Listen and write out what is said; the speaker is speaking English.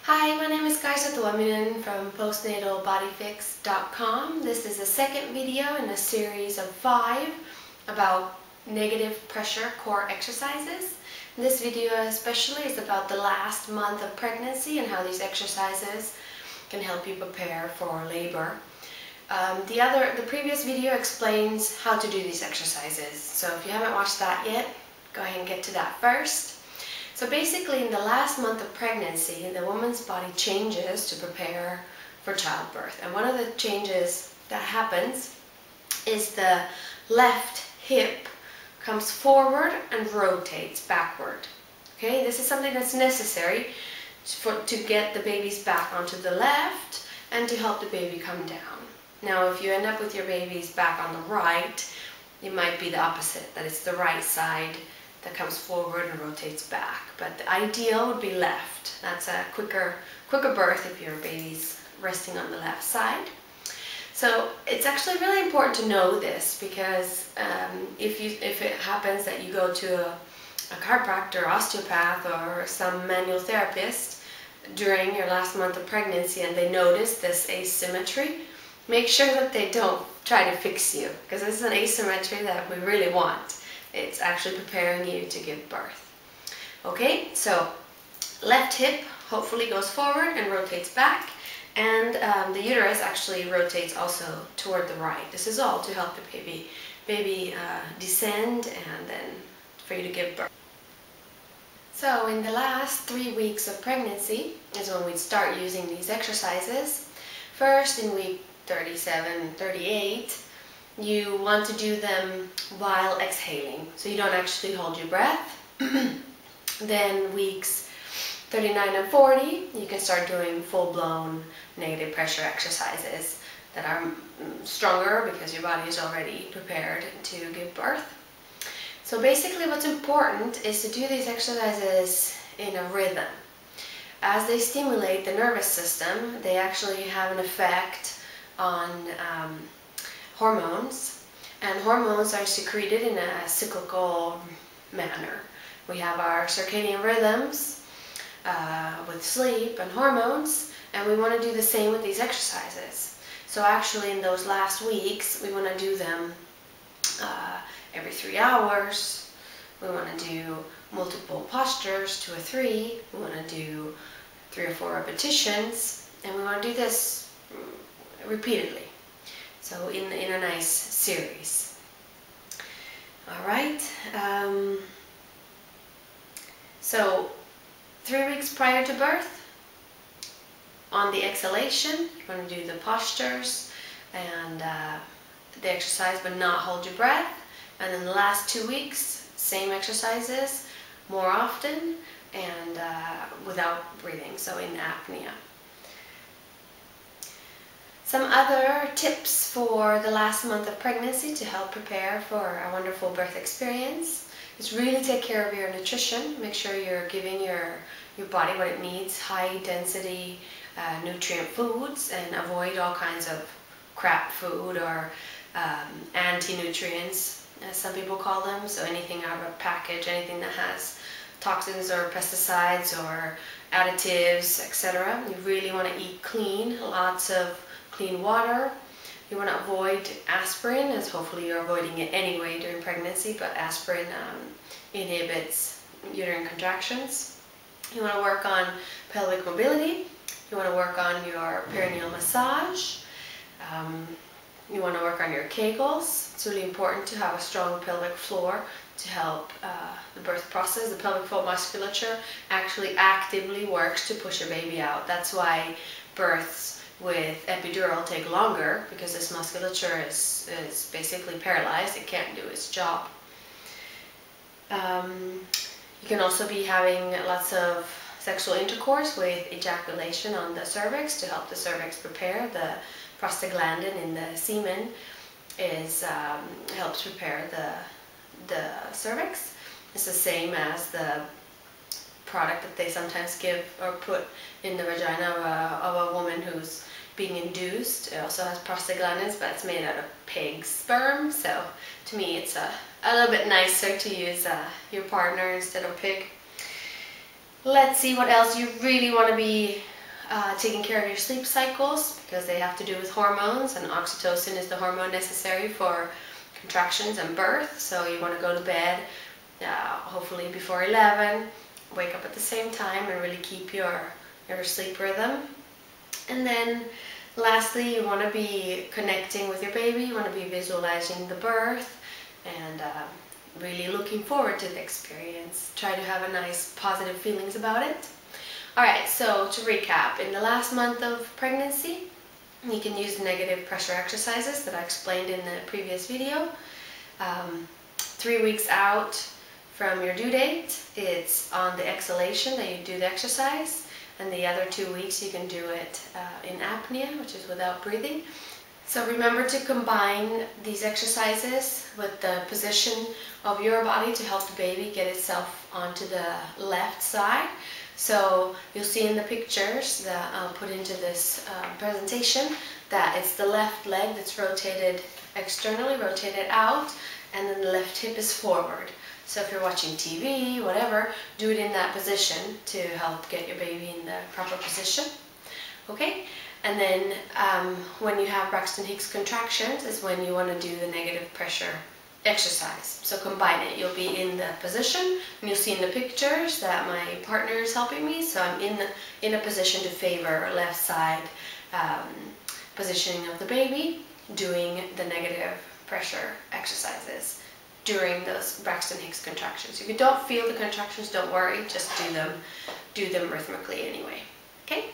Hi, my name is Kaisa Tuominen from postnatalbodyfix.com. This is the second video in a series of 5 about negative pressure core exercises. This video especially is about the last month of pregnancy and how these exercises can help you prepare for labor. The previous video explains how to do these exercises, so if you haven't watched that yet, go ahead and get to that first. So basically, in the last month of pregnancy, the woman's body changes to prepare for childbirth. And one of the changes that happens is the left hip comes forward and rotates backward. Okay, this is something that's necessary to get the baby's back onto the left and to help the baby come down. Now, if you end up with your baby's back on the right, it might be the opposite, that it's the right side that comes forward and rotates back. But the ideal would be left. That's a quicker birth if your baby's resting on the left side. So it's actually really important to know this, because if it happens that you go to a chiropractor, osteopath, or some manual therapist during your last month of pregnancy and they notice this asymmetry, make sure that they don't try to fix you, because this is an asymmetry that we really want. It's actually preparing you to give birth. Okay, so left hip hopefully goes forward and rotates back, and the uterus actually rotates also toward the right. This is all to help the baby descend and then for you to give birth. So in the last 3 weeks of pregnancy is when we start using these exercises. First, in week 37, 38, you want to do them while exhaling, so you don't actually hold your breath. Then weeks 39 and 40, you can start doing full-blown negative pressure exercises that are stronger because your body is already prepared to give birth. So basically what's important is to do these exercises in a rhythm. As they stimulate the nervous system, they actually have an effect on hormones, and hormones are secreted in a cyclical manner. We have our circadian rhythms with sleep and hormones, and we want to do the same with these exercises. So actually in those last weeks we want to do them every 3 hours. We want to do multiple postures, 2 or 3. We want to do 3 or 4 repetitions, and we want to do this repeatedly. So in a nice series. Alright, so 3 weeks prior to birth, on the exhalation, you're going to do the postures and the exercise but not hold your breath. And then the last 2 weeks, same exercises, more often and without breathing, so in apnea. Some other tips for the last month of pregnancy to help prepare for a wonderful birth experience is really take care of your nutrition. Make sure you're giving your body what it needs, high density nutrient foods, and avoid all kinds of crap food or anti-nutrients, as some people call them. So anything out of a package, anything that has toxins or pesticides or additives, etc. You really want to eat clean, lots of clean water. You want to avoid aspirin, as hopefully you're avoiding it anyway during pregnancy, but aspirin inhibits uterine contractions. You want to work on pelvic mobility. You want to work on your perineal massage. You want to work on your Kegels. It's really important to have a strong pelvic floor to help the birth process. The pelvic floor musculature actually actively works to push your baby out. That's why births with epidural take longer, because this musculature is basically paralyzed. It can't do its job. You can also be having lots of sexual intercourse with ejaculation on the cervix to help the cervix prepare. The prostaglandin in the semen helps prepare the cervix. It's the same as the product that they sometimes give or put in the vagina of a woman who's being induced. It also has prostaglandins, but it's made out of pig sperm, so to me it's a little bit nicer to use your partner instead of pig. Let's see what else you really want to be taking care of your sleep cycles, because they have to do with hormones, and oxytocin is the hormone necessary for contractions and birth. So you want to go to bed hopefully before 11, wake up at the same time, and really keep your sleep rhythm. And then lastly, you want to be connecting with your baby. You want to be visualizing the birth and really looking forward to the experience. Try to have a nice positive feelings about it. Alright, so to recap, in the last month of pregnancy, you can use the negative pressure exercises that I explained in the previous video. 3 weeks out from your due date, it's on the exhalation that you do the exercise, and the other 2 weeks you can do it in apnea, which is without breathing. So remember to combine these exercises with the position of your body to help the baby get itself onto the left side. So you'll see in the pictures that I'll put into this presentation that it's the left leg that's rotated externally, rotated out, and then the left hip is forward. So if you're watching TV, whatever, do it in that position to help get your baby in the proper position. Okay? And then when you have Braxton-Hicks contractions is when you want to do the negative pressure exercise. So combine it. You'll be in the position, and you'll see in the pictures that my partner is helping me. So I'm in a position to favor left side positioning of the baby, doing the negative pressure exercises during those Braxton-Hicks contractions. If you don't feel the contractions, don't worry. Just do them rhythmically anyway. Okay?